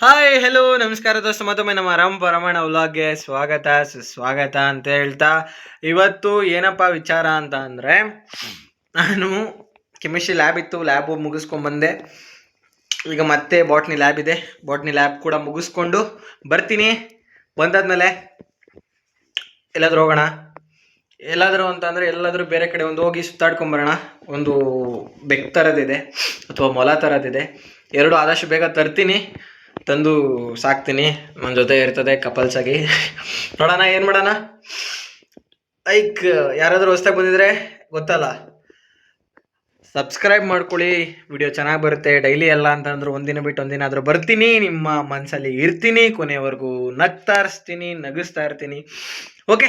Hi hello ನಮಸ್ಕಾರ ದೋಸ್ತ, ಮತ್ತೊಮ್ಮೆ ನಮ್ಮ ಪರಮಣ ವ್ಲಾಗ್ಗೆ ಸ್ವಾಗತ ಸುಸ್ವಾಗತ ಅಂತ ಹೇಳ್ತಾ, ಇವತ್ತು ಏನಪ್ಪ ವಿಚಾರ ಅಂತ ಅಂದರೆ, ನಾನು ಕೆಮಿಸ್ಟ್ರಿ ಲ್ಯಾಬ್ ಇತ್ತು, ಲ್ಯಾಬ್ ಮುಗಿಸ್ಕೊಂಡ್ಬಂದೆ. ಈಗ ಮತ್ತೆ ಬಾಟ್ನಿ ಲ್ಯಾಬ್ ಇದೆ, ಬಾಟ್ನಿ ಲ್ಯಾಬ್ ಕೂಡ ಮುಗಿಸ್ಕೊಂಡು ಬರ್ತೀನಿ. ಬಂದಾದ್ಮೇಲೆ ಎಲ್ಲಾದರೂ ಹೋಗೋಣ, ಎಲ್ಲಾದರೂ ಅಂತಂದರೆ ಎಲ್ಲಾದರೂ ಬೇರೆ ಕಡೆ ಒಂದು ಹೋಗಿ ಸುತ್ತಾಡ್ಕೊಂಬರೋಣ. ಒಂದು ಬೆಕ್ ಥರದಿದೆ ಅಥವಾ ಮೊಲ ಥರದಿದೆ, ಎರಡು ಆದಷ್ಟು ಬೇಗ ತರ್ತೀನಿ, ತಂದು ಸಾಕ್ತೀನಿ, ನನ್ನ ಜೊತೆ ಇರ್ತದೆ ಕಪಲ್ಸ್ ಆಗಿ. ನೋಡೋಣ ಏನು ಮಾಡೋಣ. ಯಾರಾದರೂ ಹೊಸ್ದಾಗಿ ಬಂದಿದ್ರೆ ಗೊತ್ತಲ್ಲ, ಸಬ್ಸ್ಕ್ರೈಬ್ ಮಾಡ್ಕೊಳ್ಳಿ, ವಿಡಿಯೋ ಚೆನ್ನಾಗಿ ಬರುತ್ತೆ. ಡೈಲಿ ಎಲ್ಲ ಅಂತಂದ್ರೆ ಒಂದಿನ ಬಿಟ್ಟು ಒಂದಿನ ಆದರೂ ಬರ್ತೀನಿ, ನಿಮ್ಮ ಮನಸ್ಸಲ್ಲಿ ಇರ್ತೀನಿ, ಕೊನೆವರೆಗೂ ನಗಿಸ್ತಾ ಇರ್ತೀನಿ. ಓಕೆ,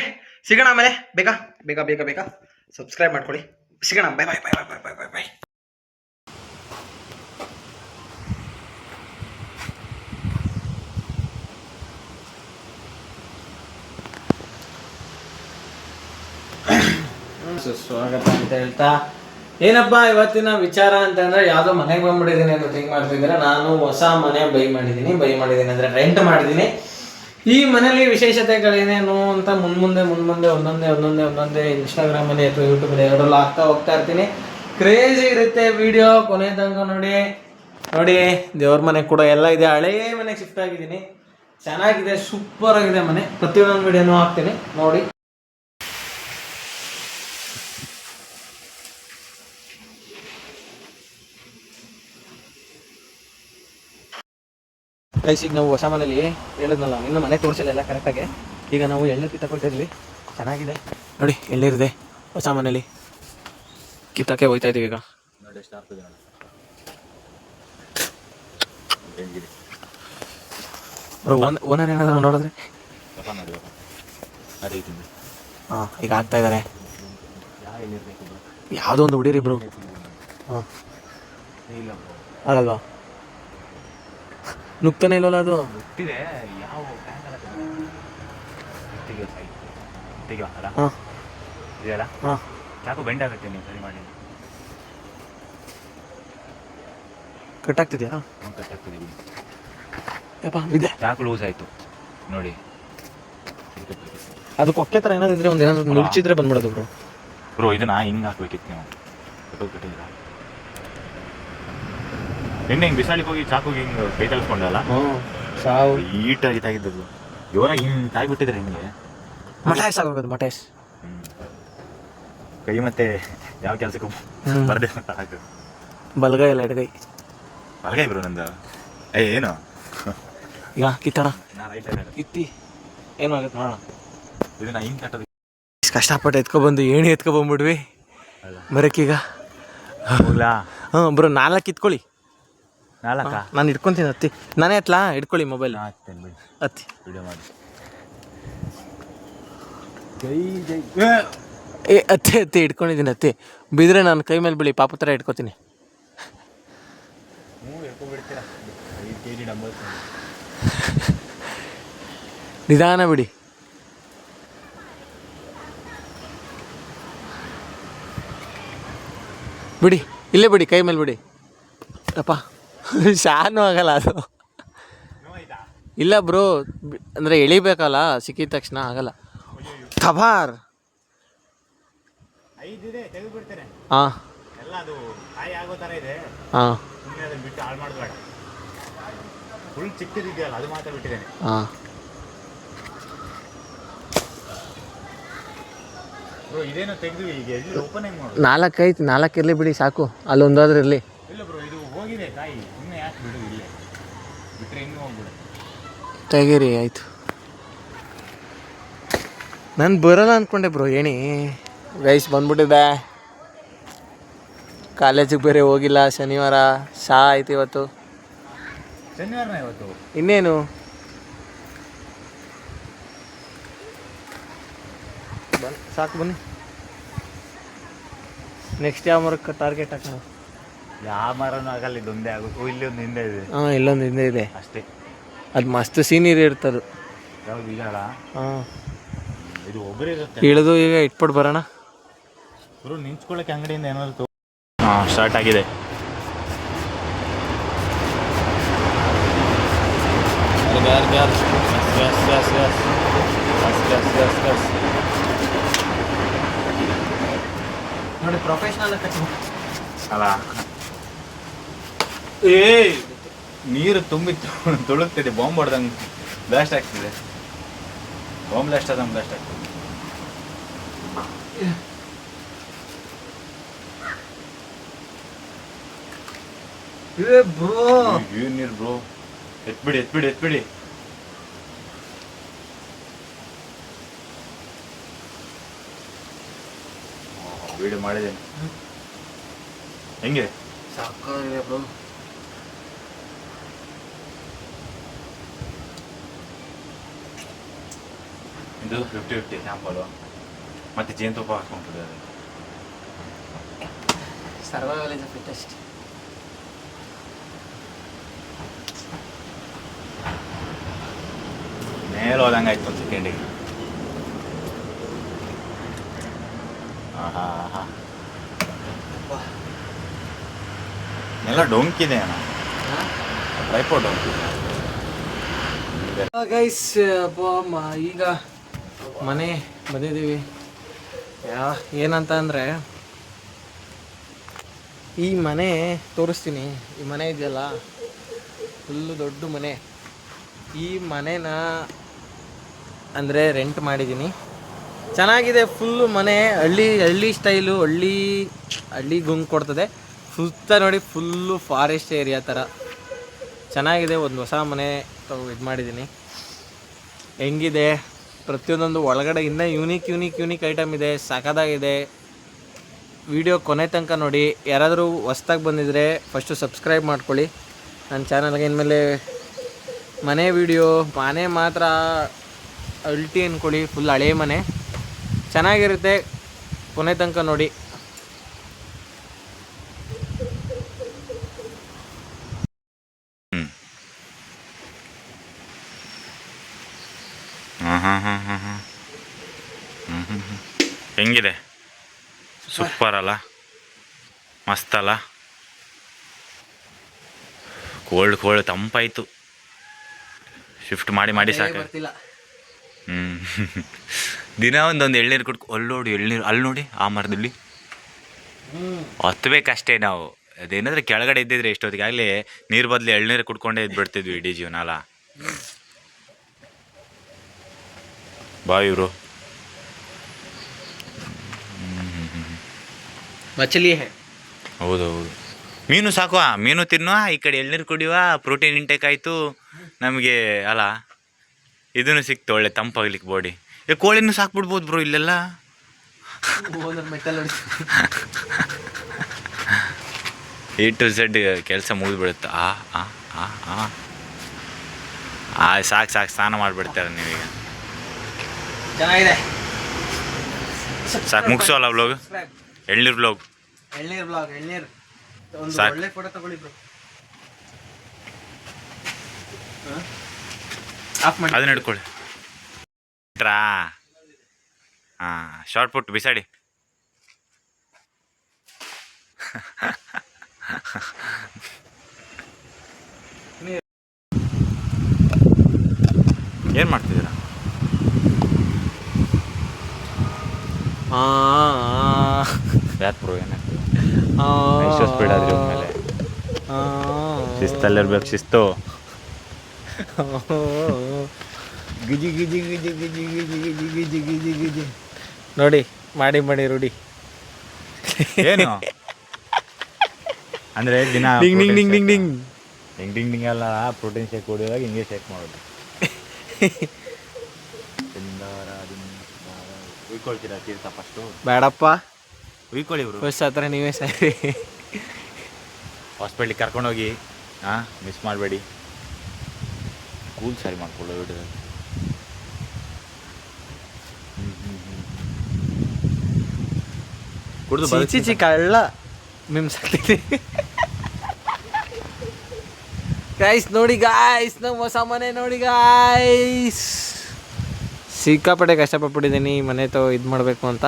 ಸಿಗೋಣ ಆಮೇಲೆ. ಬೇಗ ಬೇಗ ಬೇಗ ಬೇಗ ಸಬ್ಸ್ಕ್ರೈಬ್ ಮಾಡ್ಕೊಳ್ಳಿ. ಸಿಗೋಣ. Bye bye bye bye bye bye bye. ಸ್ವಾಗತ ಅಂತ ಹೇಳ್ತಾ, ಏನಪ್ಪ ಇವತ್ತಿನ ವಿಚಾರ ಅಂತಂದ್ರೆ, ಯಾವುದೋ ಮನೆಗೆ ಬಂದ್ಬಿಟ್ಟಿದ್ದೀನಿ ಅಂತ ಥಿಂಕ್ ಮಾಡ್ತಿದ್ರೆ, ನಾನು ಹೊಸ ಮನೆ ಬೈ ಮಾಡಿದ್ದೀನಿ ಅಂದರೆ ರೆಂಟ್ ಮಾಡಿದ್ದೀನಿ. ಈ ಮನೇಲಿ ವಿಶೇಷತೆಗಳೇನೇನು ಅಂತ ಮುಂದೆ ಒಂದೊಂದೇ ಇನ್ಸ್ಟಾಗ್ರಾಮಲ್ಲಿ ಅಥವಾ ಯೂಟ್ಯೂಬಲ್ಲಿ ಎರಡರಲ್ಲೂ ಆಗ್ತಾ ಹೋಗ್ತಾ ಇರ್ತೀನಿ. ಕ್ರೇಜಿ ಇರುತ್ತೆ ವಿಡಿಯೋ, ಕೊನೆ ತನಕ ನೋಡಿ. ದೇವ್ರ ಮನೆ ಕೂಡ ಎಲ್ಲ ಇದೆ, ಹಳೇ ಮನೆಗೆ ಶಿಫ್ಟ್ ಆಗಿದ್ದೀನಿ. ಚೆನ್ನಾಗಿದೆ, ಸೂಪರ್ ಆಗಿದೆ ಮನೆ. ಪ್ರತಿಯೊಂದು ವಿಡಿಯೋನೂ ಹಾಕ್ತೀನಿ ನೋಡಿ. ಈಗ ನಾವು ಹೊಸ ಮನೇಲಿ ಹೇಳಿದ್ನಲ್ಲ, ಇನ್ನು ಮನೆ ತೋರಿಸಿಲ್ಲ ಎಲ್ಲ ಕರೆಕ್ಟಾಗಿ. ಈಗ ನಾವು ಎಳ್ನೀರು ಕಿತ್ತಕೊಳ್ತಿದ್ವಿ, ಚೆನ್ನಾಗಿದೆ ನೋಡಿ, ಎಳ್ನೀರಿದೆ ಹೊಸ ಮನೇಲಿ, ಕಿತ್ತಕ್ಕೆ ಹೋಗ್ತಾ ಇದೀವಿ ಈಗ. ಓನರ್ ಏನಾದ್ರು ನೋಡಿದ್ರೆ ಹಾಂ, ಈಗ ಆಗ್ತಾ ಇದ್ದಾರೆ. ಯಾವುದೋ ಒಂದು ಹುಡುಗಿರಿ ಇಬ್ರು. ಹಾಂ, ಆಗಲ್ವಾ? ನುಗ್ತಾನೆ ಇಲ್ಲಲ್ಲ ಅದು. ಕಟ್ಟಾಗ್ತಿದ್ಯಾ? ಚಾಕು ಲೂಸ್ ಆಯ್ತು ನೋಡಿ. ಅದು ಕೊಕ್ಕೆ ಥರ ಏನಾದಿದ್ರೆ ಒಂದು ಏನಾದ್ರು ನುಚ್ಚಿದ್ರೆ ಬಂದ್ಬಿಡೋದು ಬ್ರೋ. ಇದನ್ನ ಹಿಂಗೆ ಹಾಕ್ಬೇಕಿತ್ತು ನೀವು. ನಿನ್ನೆ ಹಿಂಗೆ ಬಿಸಾಳಿಗೆ ಹೋಗಿ ಚಾಕು ಹಿಂಗೆ ಕೈ ತಲ್ಸ್ಕೊಂಡಲ್ಲ, ಸಾವು ಈಟಾಗಿ ತಾಗಿದ್ದದು. ಜೋರಾಗಿ ಹಿಂಗೆ ತಾಗಿಬಿಟ್ಟಿದ್ರೆ ಹಿಂಗೆ ಮಟಾಯ್ಸ್ ಆಗೋದು. ಮಟಾಯ್ಸ್ ಕೈ ಮತ್ತೆ ಯಾವ ಕೆಲಸಕ್ಕೂ ಬರದೆ ಹಾಕು. ಬಲಗೈ ಅಲ್ಲ, ಎಡಗೈ. ಬಲಗೈ ಬ್ರೋ ನಂದು. ಏನು ಈಗ ಕಿತ್ತಣ ಕಿತ್ತಿ ಏನು ಆಗುತ್ತೆ ನೋಡೋಣ. ಇದನ್ನ ಹಿಂಗೆ ಕಟ್ಟೋದು ಕಷ್ಟಪಟ್ಟು ಎತ್ಕೊಬಂದು ಏಣಿ ಎತ್ಕೊಬಂದ್ಬಿಡ್ವಿ ಮರಕ್ಕೀಗ. ಬ್ರೋ 4 ಕಿತ್ಕೊಳ್ಳಿ. 4 ನಾನು ಇಟ್ಕೊತೀನಿ. ಹತ್ತಿ ನಾನೇ ಹತ್ಲಾ? ಇಟ್ಕೊಳ್ಳಿ ಮೊಬೈಲ್. ಹತ್ತಿ ವಿಡಿಯೋ ಮಾಡಿ. ಹತ್ತಿ ಇಟ್ಕೊಂಡಿದ್ದೀನಿ. ಹತ್ತಿ ಬಿದ್ರೆ ನಾನು ಕೈ ಮೇಲೆ ಬಿಳಿ ಪಾಪ ಥರ ಇಟ್ಕೊತೀನಿ. ನಿಧಾನ ಬಿಡಿ. ಬಿಡಿ, ಇಲ್ಲೇ ಬಿಡಿ, ಕೈ ಮೇಲೆ ಬಿಡಿ. ಅಪ್ಪ ಶಾನು ಆಗಲ್ಲ ಅದು. ಇಲ್ಲ ಬ್ರೋ, ಅಂದರೆ ಎಳಿಬೇಕಲ್ಲ, ಸಿಕ್ಕಿದ ತಕ್ಷಣ ಆಗಲ್ಲ. ಖಬಾರ್. ಹಾಂ ಹಾಂ ಹಾಂ. ಇದೇನೋ ತೆಗೆದು ಈಗ ಓಪನ್ ಆಗಿ ಮಾಡು. 4 ಐತಿ, 4 ಇರಲಿ ಬಿಡಿ, ಸಾಕು. ಅಲ್ಲೊಂದಾದ್ರೂ ಇರಲಿ. ಇಲ್ಲ ಬ್ರೋ, ಇದು ಹೋಗಿದೆ ಕಾಯಿ, ಇನ್ನೂ ಯಾಕೆ ಬಿಡು, ಇಲ್ಲೇ ಬಿಟ್ಟರೆ ಇನ್ನೂ ಹೋಗ್ಬಿಡು. ತೆಗೀರಿ, ಆಯಿತು. ನಾನು ಬರೋಲ್ಲ ಅಂದ್ಕೊಂಡೆ ಬ್ರೋ ಏಣಿ. ಗೈಸ್ ಬಂದ್ಬಿಟ್ಟಿದ್ದೆ, ಕಾಲೇಜಿಗೆ ಬೇರೆ ಹೋಗಿಲ್ಲ. ಶನಿವಾರ ಶಾ ಆಯ್ತು ಇವತ್ತು. ಶನಿವಾರನ ಇವತ್ತು? ಇನ್ನೇನು, ಸಾಕು ಬನ್ನಿ. ನೆಕ್ಸ್ಟ್ ಯಾವ ಮರಕ್ಕೆ ಟಾರ್ಗೆಟ್ ಹಾಕೋಣ? ಯಾವ ಮರನೂ ಆಗಲ್ಲ, ಇದೊಂದೇ ಆಗುತ್ತೆ. ಇಲ್ಲಿ ಒಂದು ಹಿಂದೆ ಇದೆ. ಹಾಂ, ಇಲ್ಲೊಂದು ಹಿಂದೆ ಇದೆ ಅಷ್ಟೇ. ಅದು ಮಸ್ತ್ ಸೀನಿಯರ್ ಇರ್ತದೆ. ಯಾವ್ದು ಇದಾಳ? ಹಾಂ, ಇದು ಒಬ್ಬರೇ ಇರುತ್ತೆ. ಇಳಿದು ಈಗ ಇಟ್ಬಿಟ್ಟು ಬರೋಣ. ನಿಂತ್ಕೊಳ್ಳೋಕೆ ಅಂಗಡಿಯಿಂದ ಏನಾದ್ರು ಸ್ಟಾರ್ಟ್ ಆಗಿದೆ. ನೋಡಿ ಪ್ರೊಫೆಷನಲ್ ಅಲ್ಲ ಏ ನೀರು ತುಂಬಿ ತುಳುಕ್ತಿದೆ, ಬಾಂಬ್ ಹೊಡೆದಂಗೆ ಬ್ಲಾಸ್ಟ್ ಆಗ್ತಿದೆ. ಬಾಂಬ್ ಬ್ಲಾಸ್ಟ್ ಆದಂಗೆ ಬ್ಲಾಸ್ಟ್ ಆಗ್ತಿದೆ. ಬ್ರೋ ಏನ್ ನೀರು ಬ್ರೋ, ಎತ್ಬಿಡಿ ಎತ್ಬಿಡಿ ಎತ್ಬಿಡಿ. ವಿಡಿಯೋ ಮಾಡಿದ್ದೇನೆ, ಹೆಂಗಿದೆ? ಸಾಕಾಗಿದೆ ಬ್ರೋ. ಇದು 50-50 ಸ್ಯಾಂಪಲು, ಮತ್ತೆ ಜೇನುತುಪ್ಪ ಹಾಕ್ಕೊಂಡ್ಬಿಟ್ಟಿದೆ. Survival is the fittest. ಮೇಲೆ ಹೋದಂಗೆ ಆಯ್ತು ಒಂದು ಸೆಕೆಂಡಿಗೆ. ಎಲ್ಲ ಡೊಂಕಿದೆ ಅಣ್ಣ, ಟ್ರೈಪೋಡ್ ಡೊಂಕಿದೆ. ಗೈಸ್ ಈಗ ಮನೆ ಬಂದಿದ್ದೀವಿ. ಏನಂತ ಅಂದರೆ ಈ ಮನೆ ತೋರಿಸ್ತೀನಿ. ಈ ಮನೆ ಇದೆಯಲ್ಲ ಫುಲ್ಲು ದೊಡ್ಡ ಮನೆ. ಈ ಮನೆನ ಅಂದರೆ ರೆಂಟ್ ಮಾಡಿದ್ದೀನಿ. ಚೆನ್ನಾಗಿದೆ ಫುಲ್ಲು ಮನೆ. ಹಳ್ಳಿ ಸ್ಟೈಲು, ಹಳ್ಳಿ ಗುಂಗ್ ಕೊಡ್ತದೆ. ಸುತ್ತ ನೋಡಿ ಫುಲ್ಲು ಫಾರೆಸ್ಟ್ ಏರಿಯಾ ಥರ ಚೆನ್ನಾಗಿದೆ. ಒಂದು ಹೊಸ ಮನೆ ಇದು ಮಾಡಿದ್ದೀನಿ. ಹೆಂಗಿದೆ ಪ್ರತಿಯೊಂದೊಂದು ಒಳಗಡೆ ಇನ್ನೂ ಯೂನಿಕ್ ಐಟಮ್ ಇದೆ, ಸಖತ್ತಾಗಿದೆ. ವಿಡಿಯೋ ಕೊನೆ ತನಕ ನೋಡಿ. ಯಾರಾದರೂ ಹೊಸ್ದಾಗಿ ಬಂದಿದ್ದರೆ ಫಸ್ಟು ಸಬ್ಸ್ಕ್ರೈಬ್ ಮಾಡ್ಕೊಳ್ಳಿ ನನ್ನ ಚಾನಲ್ಗೆ. ಇನ್ಮೇಲೆ ಮನೆ ವಿಡಿಯೋ, ಮನೆ ಮಾತ್ರ ಅಲ್ಟಿ ಅಂದ್ಕೊಳ್ಳಿ, ಫುಲ್ ಹಳೇ ಮನೆ, ಚೆನ್ನಾಗಿರುತ್ತೆ. ಕೊನೆ ತನಕ ನೋಡಿ. ಹೆಂಗಿದೆ? ಸೂಪರ್ ಅಲ್ಲ, ಮಸ್ತ್ ಅಲ್ಲ? ಕೋಲ್ಡ್ ತಂಪಾಯಿತು. ಶಿಫ್ಟ್ ಮಾಡಿ ಸಾಕು. ದಿನ ಒಂದೊಂದು ಎಳ್ನೀರು ಅಲ್ಲೋಡಿ ಎಳ್ನೀರು, ಅಲ್ಲಿ ನೋಡಿ ಆ ಮರದಲ್ಲಿ ಹತ್ಬೇಕಷ್ಟೇ ನಾವು. ಅದೇನಾದ್ರೆ ಕೆಳಗಡೆ ಇದ್ದಿದ್ರೆ ಎಷ್ಟೊತ್ತಿಗೆ ಆಗಲಿ ನೀರು ಬದಲು ಎಳ್ನೀರು ಕುಡ್ಕೊಂಡೇ ಇದ್ಬಿಡ್ತಿದ್ವಿ ಇಡೀ ಜೀವನ ಅಲ್ಲ. ಬಾ ಇವರು ಮಚಲಿ ಹೌದು. ಮೀನು ಸಾಕುವ, ಮೀನು ತಿನ್ನುವ, ಈ ಕಡೆ ಎಳ್ನೀರು ಕುಡಿಯುವ, ಪ್ರೋಟೀನ್ ಇಂಟೇಕ್ ಆಯಿತು ನಮಗೆ ಅಲ್ಲ. ಇದನ್ನು ಸಿಕ್ತು ಒಳ್ಳೆ ತಂಪಾಗ್ಲಿಕ್ಕೆ ಬಾಡಿ. ಕೋಳಿನೂ ಸಾಕ್ಬಿಡ್ಬೋದು ಬ್ರೋ ಇಲ್ಲೆಲ್ಲ. A to Z ಕೆಲಸ ಮುಗಿದ್ಬಿಡುತ್ತೆ. ಸಾಕು ಸ್ನಾನ ಮಾಡಿಬಿಡ್ತಾರೆ ನೀವೀಗ. ಚೆನ್ನಾಗಿದೆ, ಸಾಕು ಮುಗಿಸೋಲ್ಲ ವ್ಲಾಗ್. ಎಳ್ನೀರು ವ್ಲಾಗ್ ಸಾಕು. ಒಳ್ಳೆ ಫೋಟೋ ತಗೊಳ್ಳಿ ಬ್ರೋ. ಅದನ್ನ ಹಿಡ್ಕೊಳ್ಳಿ. Shot put ಬಿಸಾಡಿ. ಏನು ಮಾಡ್ತಿದ್ದೀರಾ? ಯಾಕೆ ಬ್ರೋ ಏನಾಗ್ತದೆ? ಎಷ್ಟು ಸ್ಪೀಡ್ ಆದ್ರಿ ಮೇಲೆ? ಶಿಸ್ತಲ್ಲಿರ್ಬೇಕು, ಶಿಸ್ತು. ಗಿಜಿ ಗಿಜಿ ಗಿಜಿ ಗಿಜಿ ಗಿಜಿ ಗಿಜಿ ಗಿಜಿ ಗಿಜಿ ಗಿಜಿ ನೋಡಿ, ಮಾಡಿ ರೂಢಿ. ಏನು ಅಂದರೆ ದಿನ ding ding ding ding ding ding ding ding ಅಲ್ಲ, ಪ್ರೋಟೀನ್ ಶೇಕ್ ಕುಡಿಯೋದಾಗ ಹಿಂಗೆ ಶೇಕ್ ಮಾಡೋದು. ಉಯ್ಕೊಳ್ತೀರಾ ತೀರ್ಥ ಫಸ್ಟು? ಬೇಡಪ್ಪ, ಉಯ್ಕೊಳ್ಳಿ ಇವರು ಫಸ್ಟ್ ಹತ್ರ ನೀವೇ ಸರಿ. ಹಾಸ್ಪಿಟ್ಲಿಗೆ ಕರ್ಕೊಂಡೋಗಿ ಮಿಸ್ ಮಾಡಬೇಡಿ. ಕೂಲ್ ಸರಿ ಮಾಡ್ಕೊಳ್ಳೋ ವಿಡಿಯೋ. ಕುಡಿದು ಚೀಚಿ ಕಳ್ಳ ಮಿಮ್ಸ್ ಆಗ್ತಿದೆ. ಗಾಯ್ಸ್ ನೋಡಿ, ನಮ್ಮ ಹೊಸ ಮನೆ ನೋಡಿ ಗಾಯ್ಸ್. ಸಿಕ್ಕಾಪಟ್ಟೆ ಕಷ್ಟಪಟ್ಟಿದ್ದೀನಿ ಮನೆ ಇದು ಮಾಡಬೇಕು ಅಂತ.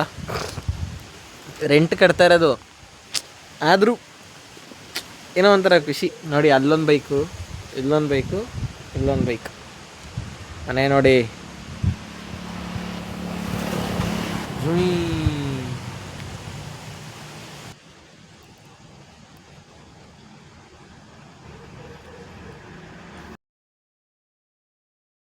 ರೆಂಟ್ ಕಟ್ತಾ ಇರೋದು, ಆದರೂ ಏನೋ ಒಂಥರ ಖುಷಿ ನೋಡಿ. ಅಲ್ಲೊಂದು ಬೈಕು, ಇಲ್ಲೊಂದು ಬೈಕ್, ಮನೆ ನೋಡಿ ಜುಯ್